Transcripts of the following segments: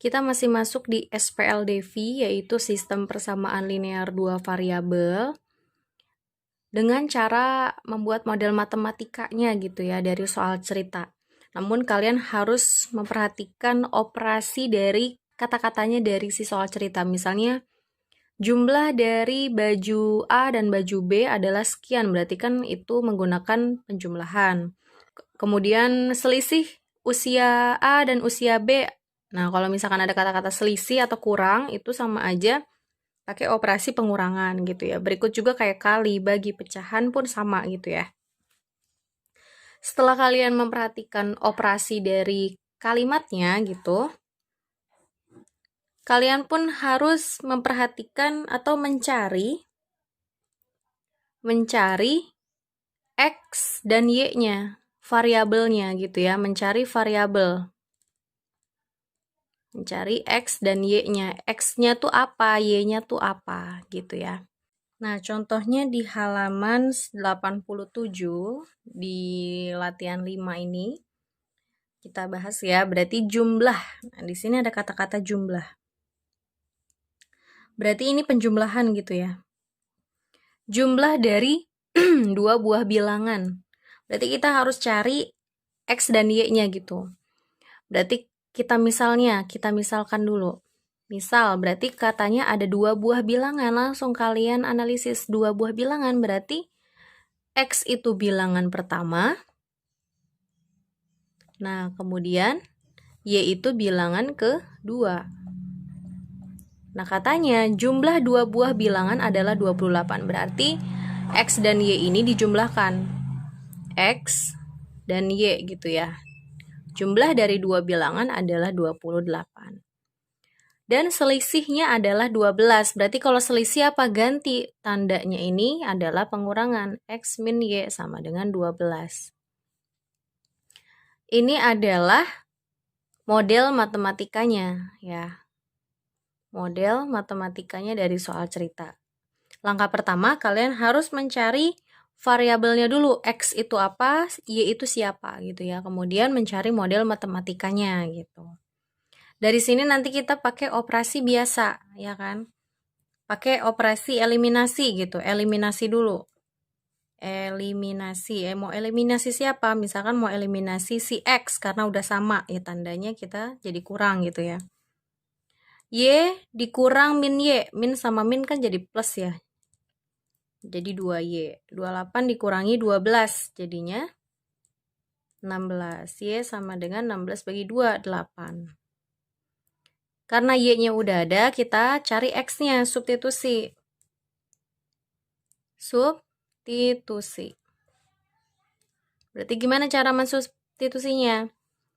Kita masih masuk di SPLDV, yaitu sistem persamaan linear dua variabel, dengan cara membuat model matematikanya gitu ya dari soal cerita. Namun kalian harus memperhatikan operasi dari kata-katanya dari si soal cerita. Misalnya, jumlah dari baju A dan baju B adalah sekian, berarti kan itu menggunakan penjumlahan. Kemudian selisih usia A dan usia B. Nah, kalau misalkan ada kata-kata selisih atau kurang, itu sama aja pakai operasi pengurangan gitu ya. Berikut juga kayak kali, bagi, pecahan pun sama gitu ya. Setelah kalian memperhatikan operasi dari kalimatnya gitu, kalian pun harus memperhatikan atau mencari X dan Y-nya, variabelnya gitu ya, mencari variabel. Mencari X dan Y-nya. X-nya tuh apa, Y-nya tuh apa gitu ya. Nah, contohnya di halaman 87 di latihan 5 ini kita bahas ya, berarti jumlah. Nah, di sini ada kata-kata jumlah. Berarti ini penjumlahan gitu ya. Jumlah dari dua buah bilangan. Berarti kita harus cari X dan Y-nya gitu. Berarti kita misalkan dulu. Misal, berarti katanya ada dua buah bilangan. Langsung kalian analisis dua buah bilangan. Berarti X itu bilangan pertama. Nah, kemudian Y itu bilangan kedua. Nah, katanya jumlah dua buah bilangan adalah 28. Berarti X dan Y ini dijumlahkan. X dan Y gitu ya. Jumlah dari dua bilangan adalah 28. Dan selisihnya adalah 12. Berarti kalau selisih apa? Ganti. Tandanya ini adalah pengurangan. X min Y sama dengan 12. Ini adalah model matematikanya ya. Model matematikanya dari soal cerita. Langkah pertama, kalian harus mencari variabelnya dulu. X itu apa, Y itu siapa gitu ya. Kemudian mencari model matematikanya gitu. Dari sini nanti kita pakai operasi biasa, ya kan? Pakai operasi eliminasi gitu, eliminasi dulu. Eliminasi, mau eliminasi siapa? Misalkan mau eliminasi si X karena udah sama, ya tandanya kita jadi kurang gitu ya. Y dikurang min Y, min sama min kan jadi plus ya. Jadi 2Y, 28 dikurangi 12, jadinya 16. Y sama dengan 16 bagi 2, 8. Karena Y-nya udah ada, kita cari X-nya, substitusi. Substitusi. Berarti gimana cara mensubstitusinya?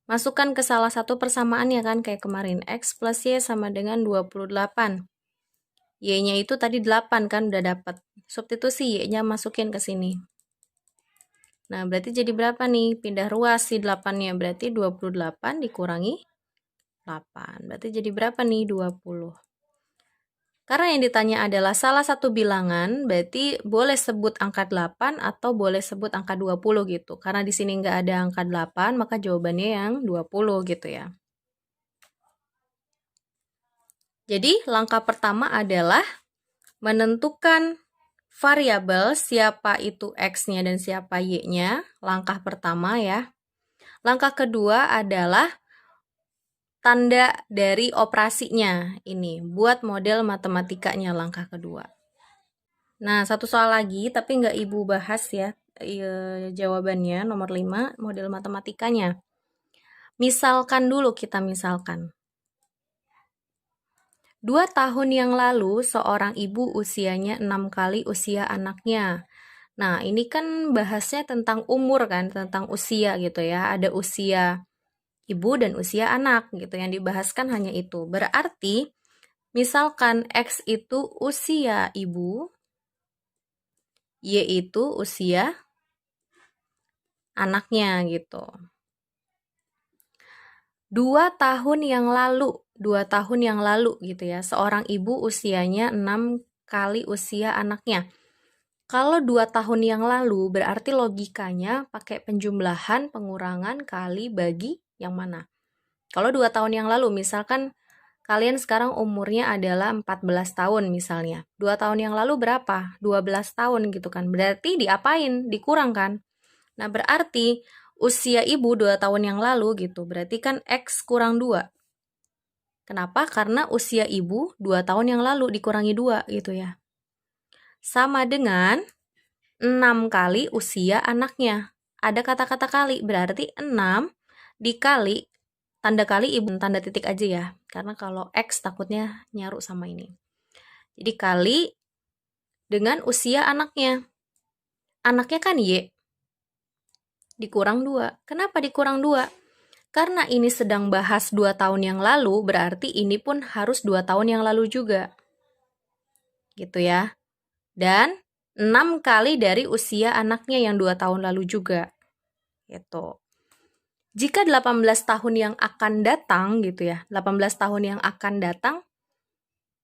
Masukkan ke salah satu persamaan ya kan, kayak kemarin. X plus Y sama dengan 28. Y-nya itu tadi 8 kan, udah dapat. Substitusi Y-nya masukin ke sini. Nah, berarti jadi berapa nih? Pindah ruas si 8-nya, berarti 28 dikurangi 8. Berarti jadi berapa nih? 20. Karena yang ditanya adalah salah satu bilangan, berarti boleh sebut angka 8 atau boleh sebut angka 20 gitu. Karena di sini nggak ada angka 8, maka jawabannya yang 20 gitu ya. Jadi, langkah pertama adalah menentukan variabel siapa itu X-nya dan siapa Y-nya. Langkah pertama ya. Langkah kedua adalah tanda dari operasinya ini, buat model matematikanya langkah kedua. Nah, satu soal lagi, tapi nggak Ibu bahas ya, jawabannya nomor 5, model matematikanya. Misalkan dulu kita misalkan. 2 tahun yang lalu, seorang ibu usianya 6 kali usia anaknya. Nah, ini kan bahasnya tentang umur kan, tentang usia gitu ya. Ada usia ibu dan usia anak gitu, yang dibahaskan hanya itu. Berarti misalkan X itu usia ibu, Y itu usia anaknya gitu. 2 tahun yang lalu gitu ya, seorang ibu usianya 6 kali usia anaknya. Kalau 2 tahun yang lalu berarti logikanya pakai penjumlahan, pengurangan, kali, bagi yang mana? Kalau 2 tahun yang lalu misalkan Kalian sekarang umurnya adalah 14 tahun misalnya. 2 tahun yang lalu berapa? 12 tahun gitu kan. Berarti diapain? Dikurang kan? Nah, berarti usia ibu 2 tahun yang lalu gitu. Berarti kan X kurang 2. Kenapa? Karena usia ibu 2 tahun yang lalu dikurangi 2 gitu ya. Sama dengan 6 kali usia anaknya. Ada kata-kata kali, berarti 6 dikali, tanda kali ibu, tanda titik aja ya. Karena kalau X takutnya nyaru sama ini. Jadi kali dengan usia anaknya. Anaknya kan Y. Dikurang 2. Kenapa dikurang 2? Karena ini sedang bahas 2 tahun yang lalu, berarti ini pun harus 2 tahun yang lalu juga. Gitu ya. Dan 6 kali dari usia anaknya yang 2 tahun lalu juga. Gitu. Jika 18 tahun yang akan datang gitu ya, 18 tahun yang akan datang,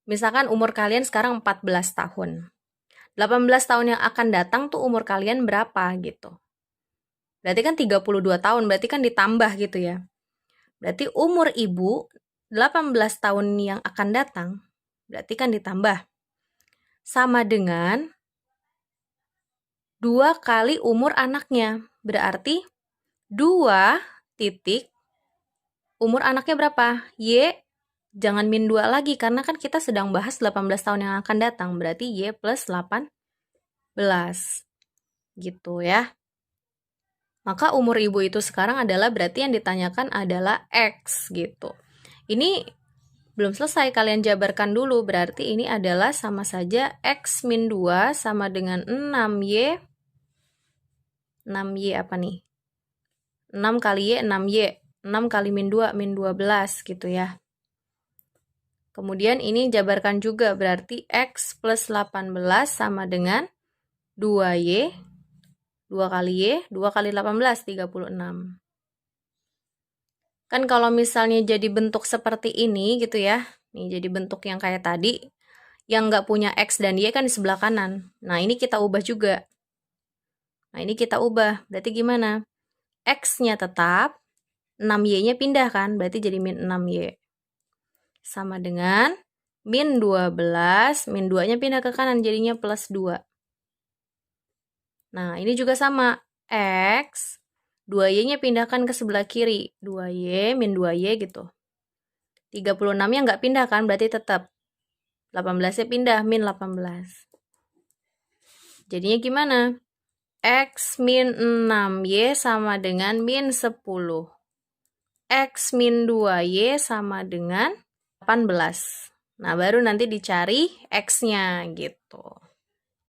misalkan umur kalian sekarang 14 tahun. 18 tahun yang akan datang tuh umur kalian berapa gitu. Berarti kan 32 tahun, berarti kan ditambah gitu ya. Berarti umur ibu 18 tahun yang akan datang, berarti kan ditambah. Sama dengan 2 kali umur anaknya. Berarti 2 titik umur anaknya berapa? Y, jangan min 2 lagi karena kan kita sedang bahas 18 tahun yang akan datang. Berarti Y plus 18. Gitu ya. Maka umur ibu itu sekarang adalah berarti yang ditanyakan adalah X gitu. Ini belum selesai, kalian jabarkan dulu. Berarti ini adalah sama saja X min 2 sama dengan 6Y. 6Y apa nih? 6 kali Y, 6Y. 6 kali min 2, min 12 gitu ya. Kemudian ini jabarkan juga, berarti X plus 18 sama dengan 2Y. 2 kali Y, 2 kali 18, 36. Kan kalau misalnya jadi bentuk seperti ini gitu ya, nih jadi bentuk yang kayak tadi, yang nggak punya X dan Y kan di sebelah kanan. Nah ini kita ubah juga. Nah ini kita ubah, berarti gimana? X-nya tetap, 6Y-nya pindah kan, berarti jadi min 6Y. Sama dengan min 12, min 2-nya pindah ke kanan, jadinya plus 2. Nah ini juga sama, X, 2Y-nya pindahkan ke sebelah kiri, 2Y, min 2Y gitu. 36-nya nggak pindah kan, berarti tetap. 18-nya pindah, min 18. Jadinya gimana? X min 6Y sama dengan min 10. X min 2Y sama dengan 18. Nah, baru nanti dicari X-nya gitu.